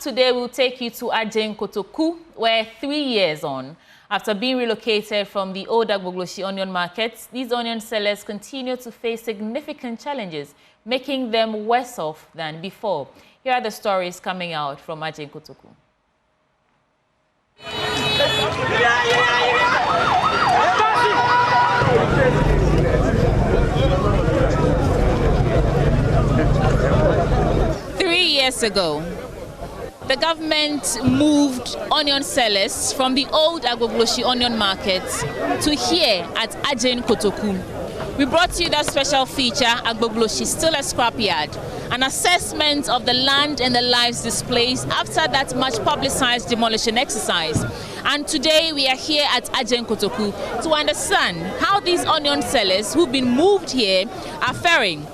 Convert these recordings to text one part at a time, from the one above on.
today we'll take you to Adjen Kotoku, where 3 years on, after being relocated from the old Agbogloshi Onion Market, these onion sellers continue to face significant challenges, making them worse off than before. Here are the stories coming out from Adjen Kotoku. Years ago, the government moved onion sellers from the old Agbogloshi Onion Market to here at Adjen Kotoku. We brought you that special feature, Agbogloshi Still a Scrapyard, an assessment of the land and the lives displaced after that much publicized demolition exercise. And today we are here at Adjen Kotoku to understand how these onion sellers who've been moved here are faring.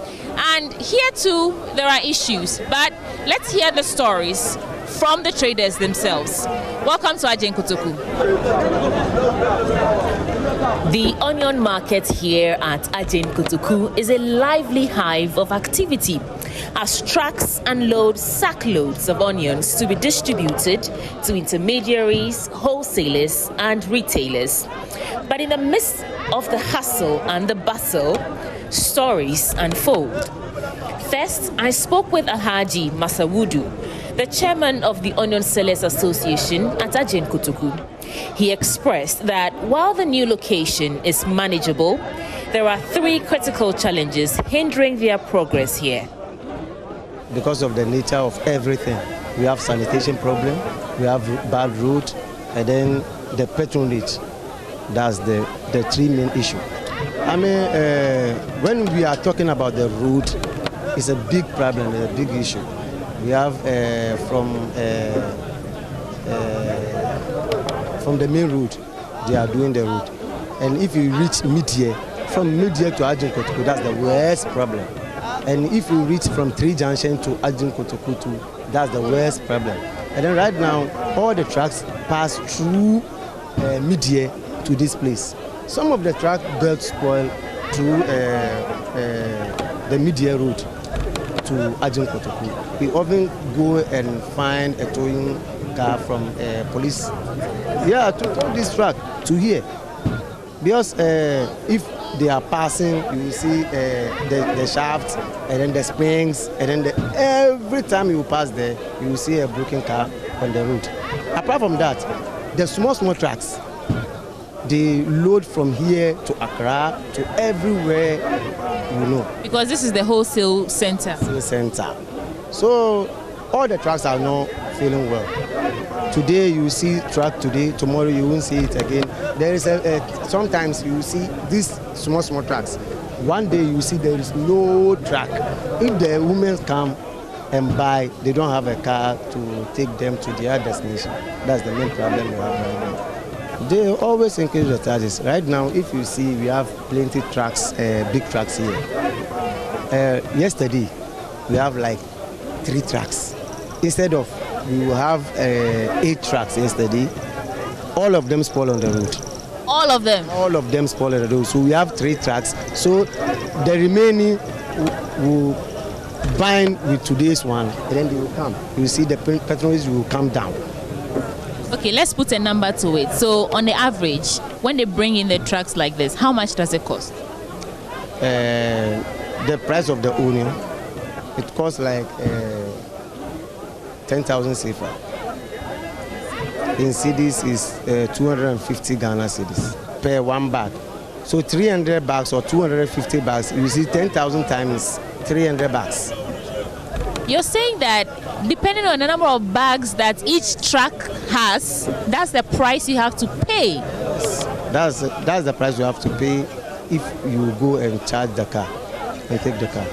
And here too, there are issues, but let's hear the stories from the traders themselves. Welcome to Adjen Kotoku. The onion market here at Adjen Kotoku is a lively hive of activity as trucks unload sackloads of onions to be distributed to intermediaries, wholesalers and retailers. But in the midst of the hustle and the bustle, stories unfold. First, I spoke with Alhaji Masawudu, the chairman of the Onion Sellers Association at Adjen Kotoku. He expressed that while the new location is manageable, there are 3 critical challenges hindering their progress here. Because of the nature of everything, we have sanitation problem, we have bad road, and then the patronage. That's the 3 main issue. I mean, when we are talking about the road, it's a big problem, a big issue. We have from the main road, they are doing the road. And if you reach mid-year, from mid-year to Adjen Kotoku, that's the worst problem. And if you reach from 3 Junction to Adjen Kotoku, that's the worst problem. And then right now, all the trucks pass through mid-year to this place. Some of the truck belts spoil through the mid-year road to Adjen Kotoku. We often go and find a towing car from police. Yeah, to tow this truck to here. Because if they are passing, you will see the shafts and then the springs, and then every time you pass there, you will see a broken car on the road. Apart from that, the small trucks, they load from here to Accra to everywhere, you know. Because this is the wholesale center. So all the trucks are not feeling well. Today you see truck today, tomorrow you won't see it again. There is sometimes you see these small trucks. One day you see there is no truck. If the women come and buy, they don't have a car to take them to their destination. That's the main problem we have right now. They always increase the charges. Right now, if you see, we have plenty trucks, big trucks here. Yesterday, we have like 3 trucks. Instead of, we will have 8 trucks yesterday. All of them spoil on the road. All of them? All of them spoil on the road. So we have 3 trucks. So the remaining will bind with today's one, and then they will come. You see the patronage will come down. Okay, let's put a number to it. So on the average, when they bring in the trucks like this, how much does it cost? The price of the onion, it costs like 10,000 CFA. In cedis is 250 Ghana cedis per 1 bag. So 300 bags or 250 bags, you see 10,000 times 300 bags. You're saying that depending on the number of bags that each truck has, that's the price you have to pay? That's the price you have to pay if you go and charge the car and take the car.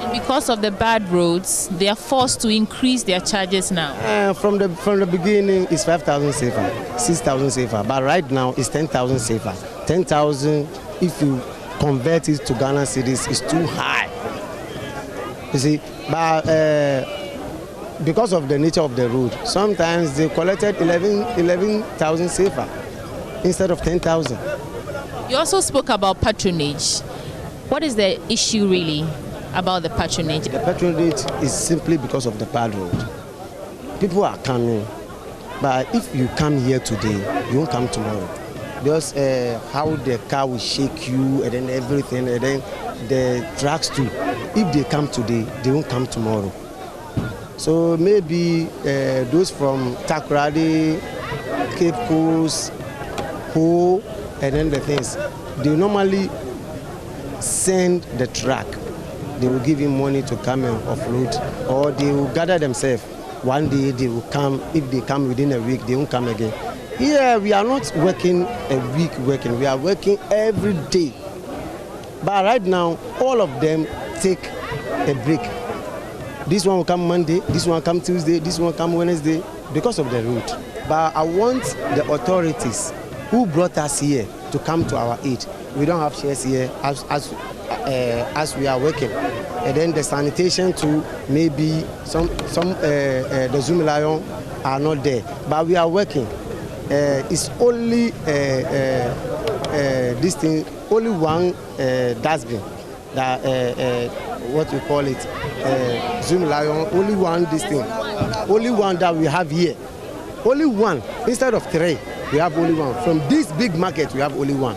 And because of the bad roads, they are forced to increase their charges now? From the beginning, it's 5,000 CFA, 6,000 CFA, but right now it's 10,000 CFA. 10,000, if you convert it to Ghana cedis, is too high. You see, but because of the nature of the road, sometimes they collected 11,000 CFA instead of 10,000. You also spoke about patronage. What is the issue really about the patronage? The patronage is simply because of the bad road. people are coming. But if you come here today, you won't come tomorrow. Just how the car will shake you and then everything, and then the trucks too. If they come today, they won't come tomorrow. So maybe those from Takoradi, Cape Coast, Ho, and then the things, they normally send the truck. They will give him money to come and offload, or they will gather themselves. One day they will come. If they come within a week, they won't come again. Here we are not working a week working. We are working every day. But right now, all of them take a break. This one will come Monday, this one will come Tuesday, this one will come Wednesday, because of the route. But I want the authorities who brought us here to come to our aid. We don't have shares here as we are working. And then the sanitation too, maybe the Zoom Lion are not there. But we are working. It's only this thing, only one dustbin, that what we call it, Zoom Lion, only one this thing, only one that we have here. Only one, instead of three, we have only one. From this big market, we have only one.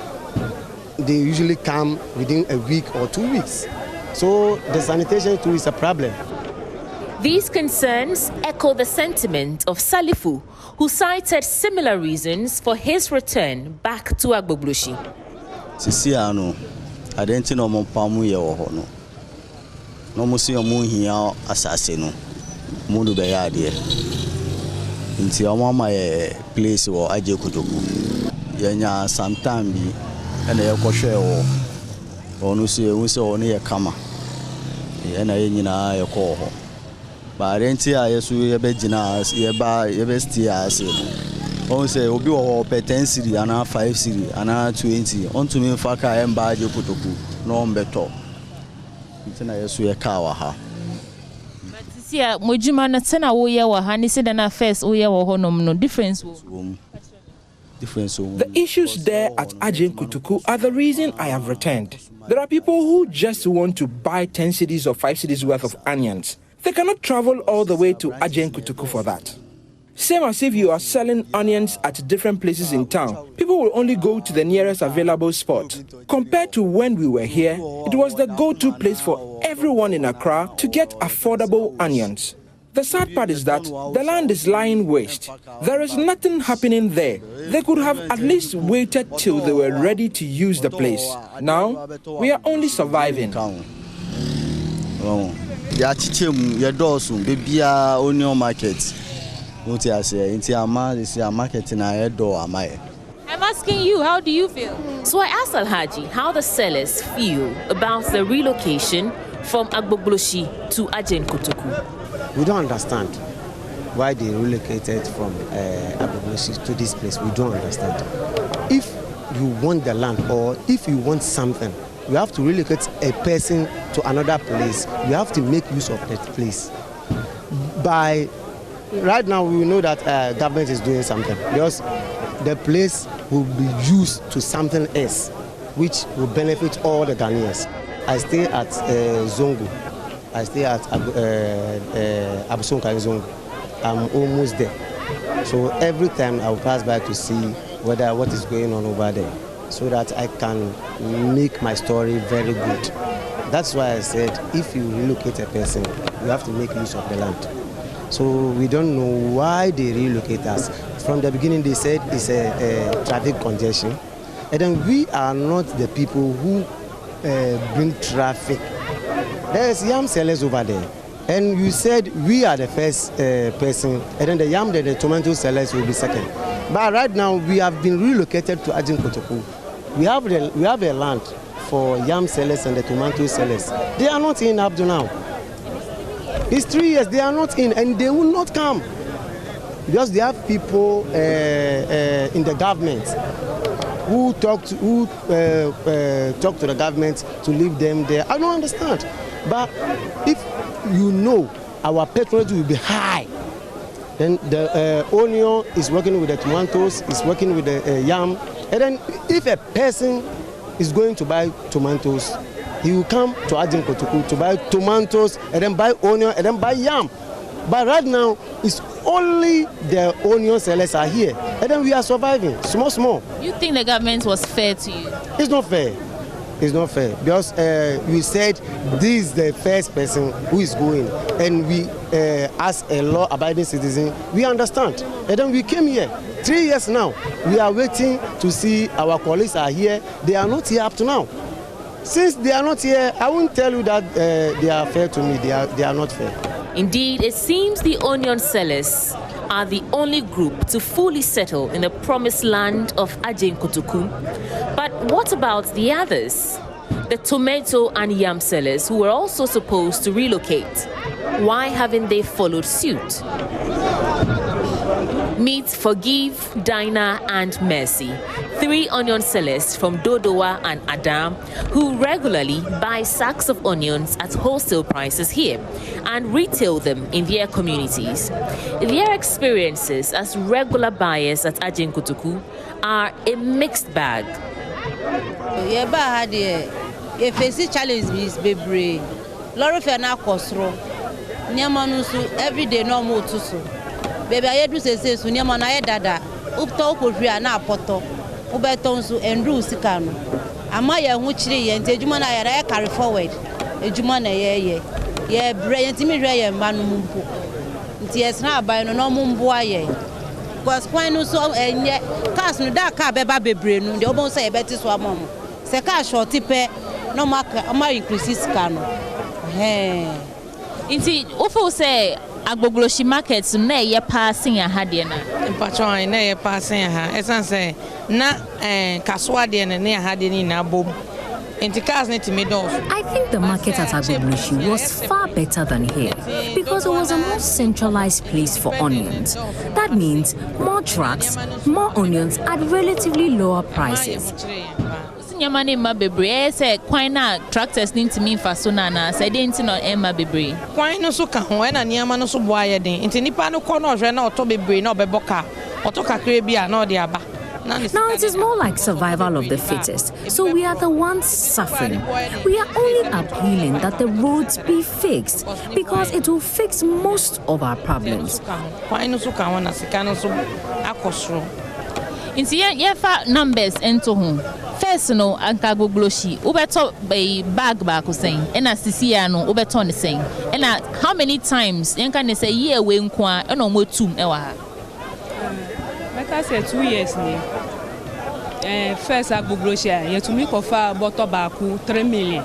They usually come within a week or 2 weeks. So the sanitation too is a problem. These concerns echo the sentiment of Salifu, who cited similar reasons for his return back to Agbogboshi. Sisiano, I didn't know Mompamu Yahono. No Musio Muhia assassin, Mudu Bayadi. Into your mama place or Adjen Kotoku. Yanya sometime be and a kosher or no see only a kama. And I in a call. But I didn't see I saw a bedginas, your bestia. On say, Obi or pay 10 city, and 5 city, and 20. On to me, Faka and Adjen Kotoku, no better. It's a swear cow. Yeah, Mojima na tena uya wa hani said na first uya wa honom no difference. The issues there at Adjen Kotoku are the reason I have returned. There are people who just want to buy 10 cedis or 5 cedis worth of onions. They cannot travel all the way to Adjen Kotoku for that. Same as if you are selling onions at different places in town. People will only go to the nearest available spot. Compared to when we were here, it was the go-to place for everyone in Accra to get affordable onions. The sad part is that the land is lying waste. There is nothing happening there. They could have at least waited till they were ready to use the place. Now, we are only surviving. Onion Market. I'm asking you, how do you feel? So I asked Alhaji how the sellers feel about the relocation from Agbogboshi to Adjen Kotoku. We don't understand why they relocated from Agbogboshi to this place. We don't understand. If you want the land or if you want something, you have to relocate a person to another place. You have to make use of that place. Right now, we know that government is doing something because the place will be used to something else, which will benefit all the Ghanaians. I stay at Zongo. I stay at Abusonka Zongo. I'm almost there. So every time I will pass by to see what is going on over there, so that I can make my story very good. That's why I said, if you relocate a person, you have to make use of the land. So we don't know why they relocate us. From the beginning they said it's a traffic congestion. And then we are not the people who bring traffic. There's yam sellers over there. And you said we are the first person, and then the yam and the tomato sellers will be second. But right now we have been relocated to Adjen Kotoku. We have a land for yam sellers and the tomato sellers. They are not in up to now. It's 3 years, they are not in, and they will not come. Because they have people in the government who talk to the government to leave them there. I don't understand. But if you know our patronage will be high, then the onion is working with the tomatoes, is working with the yam. And then if a person is going to buy tomatoes, he will come to Adjen Kotoku to buy tomatoes and then buy onion and then buy yam. But right now, it's only the onion sellers are here. And then we are surviving, small. You think the government was fair to you? It's not fair. It's not fair because we said this is the first person who is going, and we, as a law-abiding citizen, we understand. And then we came here. 3 years now, we are waiting to see our colleagues are here. They are not here up to now. Since they are not here, I won't tell you that they are fair to me. They are not fair. Indeed, it seems the onion sellers are the only group to fully settle in the promised land of Adjen Kotoku. But what about the others? The tomato and yam sellers who were also supposed to relocate. Why haven't they followed suit? Meet Forgive, Dinah and Mercy, 3 onion sellers from Dodowa and Adam who regularly buy sacks of onions at wholesale prices here and retail them in their communities. Their experiences as regular buyers at Adjen Kotoku are a mixed bag. You face challenges, baby. Lord, if you're not costro, every day no more to so. Baby, I do say, Sunyama, I dada, Upto, Korea, na poto, Ubetonsu, and Rusikano. Amaya, which and Jumana, I carry forward. A Jumana, ye, brilliant imagery and Manumbu. Yes, now by no mumboye. Because when you saw and yet, cast no dark car, baby, brain, the almost say better swam. Seka short tipe, no mark, my increases cano. Hey. Indeed, Ufo say, Agbogloshi markets na ye passing a hadiana. Patron na ye passing ha. Esan say na kaswa de na ne hadini na bom. Enti cars net me do. I think the market at Agbogloshi was far better than here because it was a more centralized place for onions. That means more trucks, more onions at relatively lower prices. Nyamane ma bebre say kwan na tractors nim timi fa so na na say dey nti no ma bebre kwan no so ka ho na nyama no so boaye den nti nipa no ko no hwe na oto bebre na obeboka oto kakra bia na odi aba. Now it is more like survival of the fittest, so we are the ones suffering. We are only appealing that the roads be fixed because it will fix most of our problems. Kwan no so ka ho na sika no so akosro. Inti ye fa numbers into home. First no anka Agbogloshi ubeto a bag back saying and as sisia no ubeto on the saying and how many times yanka ne say year we nkwa e no mo tum e wa ha make I say 2 years ni first Agbogloshi ye to me kofa bottle back 3 million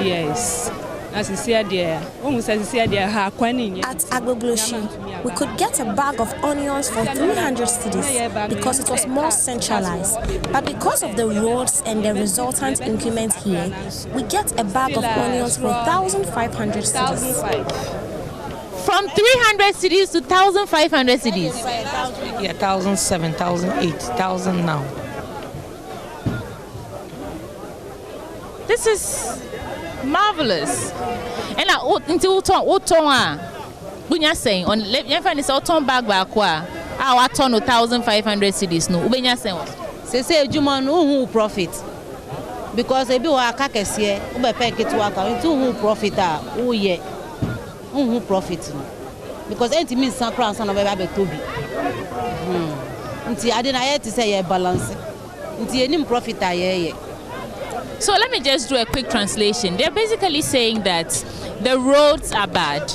yes. At Agbogloshi, we could get a bag of onions for 300 cedis because it was more centralized. But because of the roads and the resultant increment here, we get a bag of onions for 1,500 cedis. From 300 cedis to 1,500 cedis? Yeah, 1,700, 1,800, 1,000 now. This is marvelous. And until Bunya saying on let find this autumn bag back our ton 1,500 cedis no Ubenya saying say Juman who profit because e bi wa kakese e ube pay ketu aka into who profit who ye who profit because enti means san crown san oba be tobi nti ade na ye ti say ye balance nti enim profit ye. So let me just do a quick translation. They're basically saying that the roads are bad.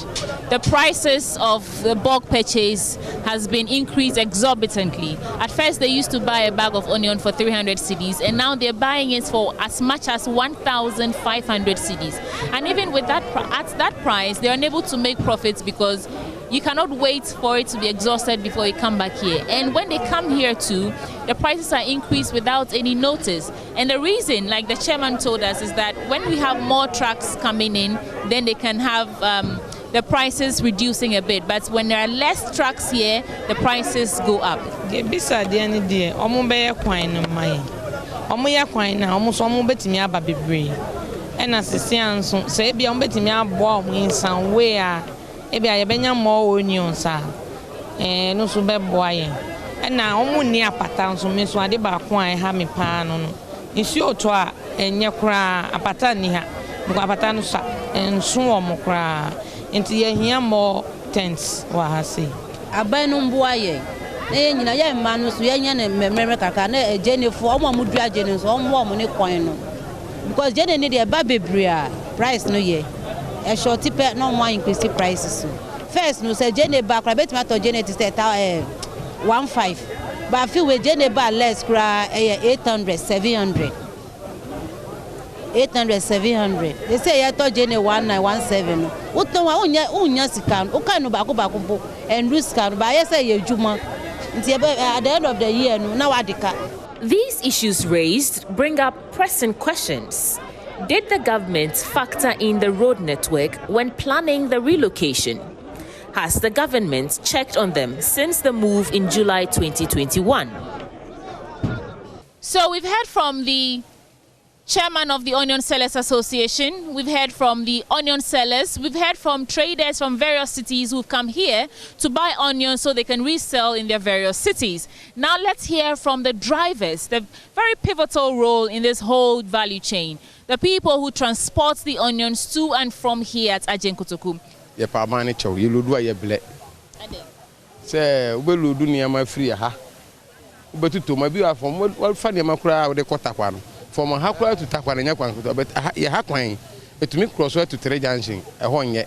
The prices of the bulk purchase has been increased exorbitantly. At first, they used to buy a bag of onion for 300 cedis, and now they're buying it for as much as 1,500 cedis. And even with that, at that price, they're unable to make profits because you cannot wait for it to be exhausted before you come back here. And when they come here too, the prices are increased without any notice. And the reason, like the chairman told us, is that when we have more trucks coming in, then they can have the prices reducing a bit. But when there are less trucks here, the prices go up. Beside the end day, omo be kwan no mai. Omo ya kwan na omo so omo betimi aba bebre. And as the so say bia omo betimi abo omo in some way ebi ayebenya more onions no so be boy e na omo ni apata nso me so ade ba ko an ha me pa no no nsi oto a enye kra apata ni ha because apata no sa enso omo kra Nti yehia more tents wa ha sei. Aban no mboa ye. Na ye nyina ye mma no so ye nya ne memreme kaka na ejenefo omo amudu ajene so omo omo ne kwan no. Because jene ne dey ba bebre a price no ye. E short pe no more increase prices so. First no say jene ba kra betima to jene ti say 15. But I feel we jene ba less kra 800 700. 800 700. They say you to jene 1917. Uto wa unya sika. O kan no ba ko and lose sika. But I say ye juma. At the end of the year no na wadika. These issues raised bring up pressing questions. Did the government factor in the road network when planning the relocation? Has the government checked on them since the move in July 2021? So we've heard from the chairman of the Onion Sellers Association, we've heard from the onion sellers, we've heard from traders from various cities who've come here to buy onions so they can resell in their various cities. Now let's hear from the drivers, the very pivotal role in this whole value chain, the people who transport the onions to and from here at Adjen Kotoku. Ye pa mane chow ye lodu aye ble se we lodu niam free ha betuto ma bi afom we fa niam kura we de kotakwa no from ha kura to takwa nya kwan ko but ye ha kwan etumi cross to 3 junction e ho nye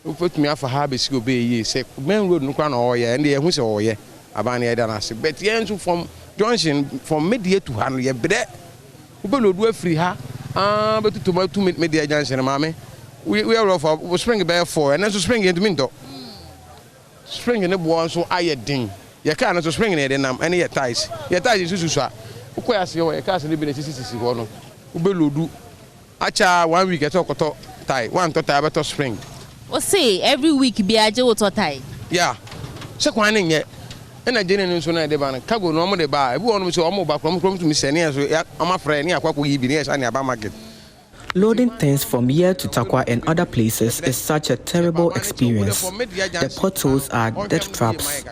we petumi afa ha be si obe ye se main road no kwa na o ye and ye hu se o ye abane ye da na se but ye nso from junction from media to ha no ye bre we lodu free ha betuto ma to media junction ma me we are off we spring by 4 and then spring into minto spring in the boy so aye ding ye ka na so spring in dem and ye ties susu a ukoya se ye ka se libi na sisi ho no ube lodu acha 1 week eto koto tie one to tie beto spring o say every week bi aje wo to tie yeah se kwan ne nye na jene no so na de ba na cargo no mo de ba ebi wonu so mo ba krom to mi se ne so ama frɛ ne akwakwo yi bi ne ya aba market. Loading things from here to Takwa and other places is such a terrible experience. The potholes are death traps,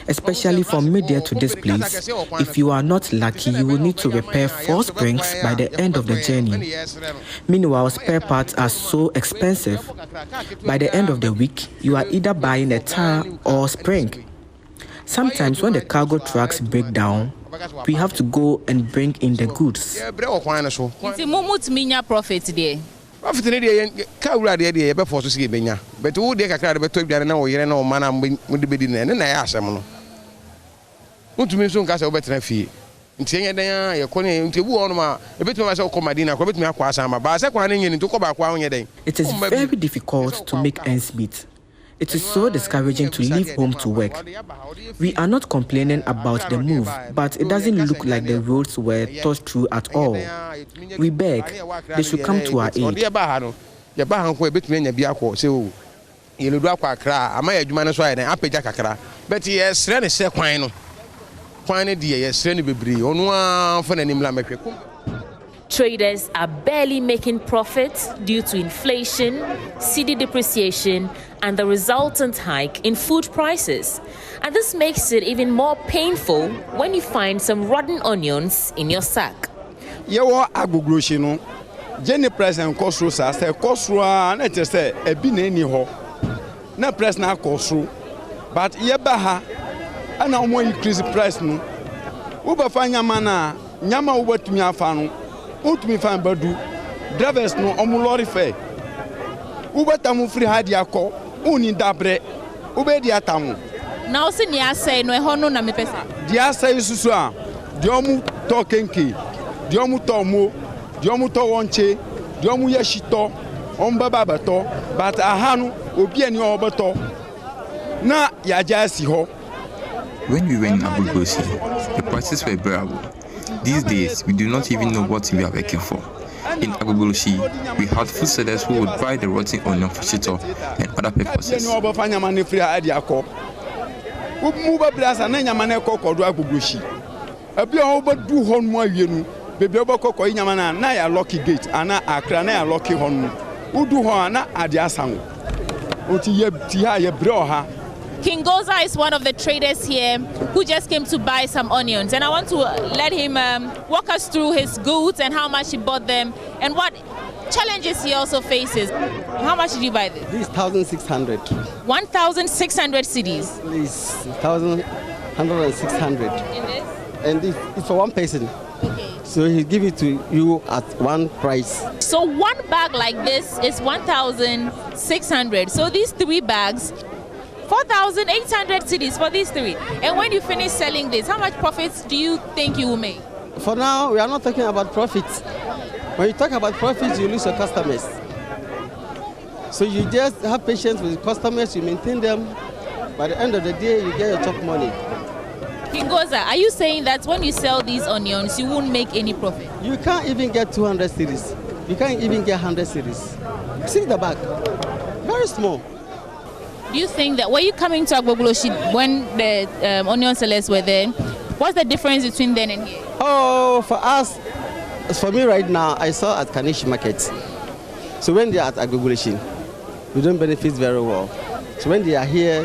especially from Media to this place. If you are not lucky, you will need to repair 4 springs by the end of the journey. Meanwhile, spare parts are so expensive. By the end of the week, you are either buying a tire or spring. Sometimes when the cargo trucks break down, we have to go and bring in the goods. It's a moment to minya profit there. Profit there, Kawra there, be forced to see benya. But who they can be told that now you're no man with the bidding and I ask them. Want to me soon cast a better fee. In saying that you're calling into Woma, a bit of myself comadina, quit me a quasama, but I said one in to go back 1 year day. It is very difficult to make ends meet. It is so discouraging to leave home to work. We are not complaining about the move, but it doesn't look like the roads were thought through at all. We beg they should come to our aid. Traders are barely making profits due to inflation, cedi depreciation, and the resultant hike in food prices. And this makes it even more painful when you find some rotten onions in your sack. Yewo agbogloshi no Jenny price and cost ro sa say cost ro na te say ebi na eni ho na price na cost ro but ye ba ha ana omo increase price no wo ba fa nyama na nyama wo batumi afa no utumi fa badu drivers no omo lorry fare wo batamu free hard yakọ uni dabre wo be di atamu na o se ni asai no e ho no na me pese di asai susu a di omu to kenke di omu to mo di omu to wonche di omu ye shito on baba beto but ahanu obi ani obeto na ya jasi ho. When we went in Abugosi, the prices were bearable. These days, we do not even know what we are working for. In Agbogboshi, we had food sellers who would buy the rotten onion for shito and other purposes. King Goza is one of the traders here who just came to buy some onions, and I want to let him walk us through his goods and how much he bought them and what challenges he also faces. How much did you buy this? This is 1,600. 1,600 cedis. This 1,600. In this? And it's for one person. Okay. So he give it to you at one price. So one bag like this is 1,600. So these 3 bags, 4,800 cedis for these 3. And when you finish selling this, how much profits do you think you will make? For now, we are not talking about profits. When you talk about profits, you lose your customers. So you just have patience with customers, you maintain them. By the end of the day, you get your top money. Kingoza, are you saying that when you sell these onions, you won't make any profit? You can't even get 200 cedis. You can't even get 100 cedis. See the bag, very small. Do you think that, were you coming to Agbogloshi when the onion sellers were there? What's the difference between then and here? Oh, for us, for me right now, I saw at Kanishi Market. So when they are at Agbogloshi, we don't benefit very well. So when they are here,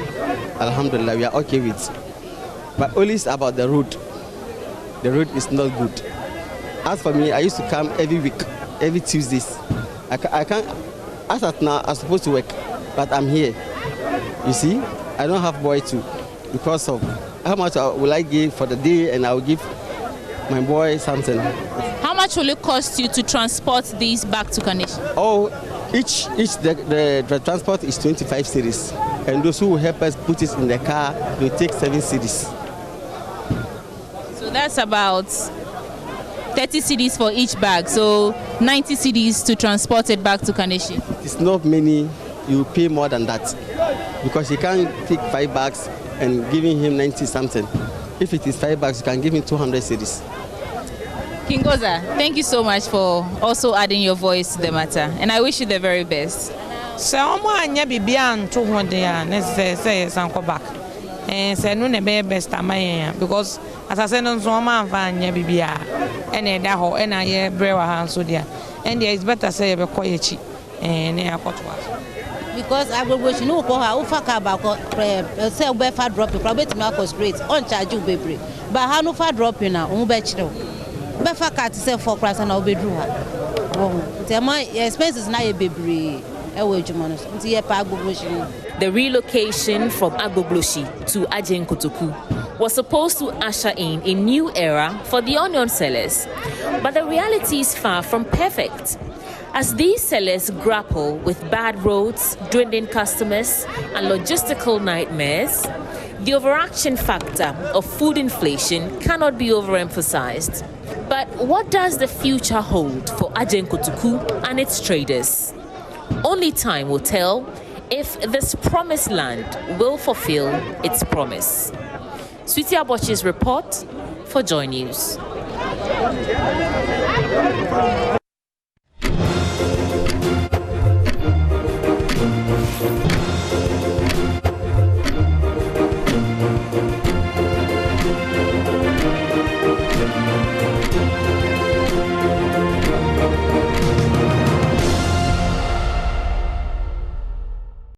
alhamdulillah, we are okay with. But only it's about the road. The road is not good. As for me, I used to come every week, every Tuesdays. I can't, as at now, I'm supposed to work, but I'm here. You see, I don't have boy too, because of how much will I give for the day, and I will give my boy something. How much will it cost you to transport these back to Kanishi? Oh, the transport is 25 cedis, and those who will help us put it in the car, they take 7 cedis. So that's about 30 cedis for each bag, so 90 cedis to transport it back to Kanishi. It's not many, you pay more than that, because you can't take 5 bags and giving him 90 something. If it is 5 bags, you can give him 200 cedis. Kingoza, thank you so much for also adding your voice to the matter, and I wish you the very best. So I'm going to be able to go back. And say no be best amaya, because as I said, no man van ya bibia and that ho and I brewa hand so there, and there is better say be koyechi and near Kotwa. Because I will wish no go how far about say be far drop probably to make us great on charge you baby. But how no far drop you now, be chiro. Be far cat say 4 price and I'll be do her. Oh, the my expenses na e baby. The relocation from Agbogloshi to Adjen Kotoku was supposed to usher in a new era for the onion sellers, but the reality is far from perfect. As these sellers grapple with bad roads, dwindling customers, and logistical nightmares, the overarching factor of food inflation cannot be overemphasized. But what does the future hold for Adjen Kotoku and its traders? Only time will tell if this promised land will fulfill its promise. Sweetie Abochi's report for Joy News.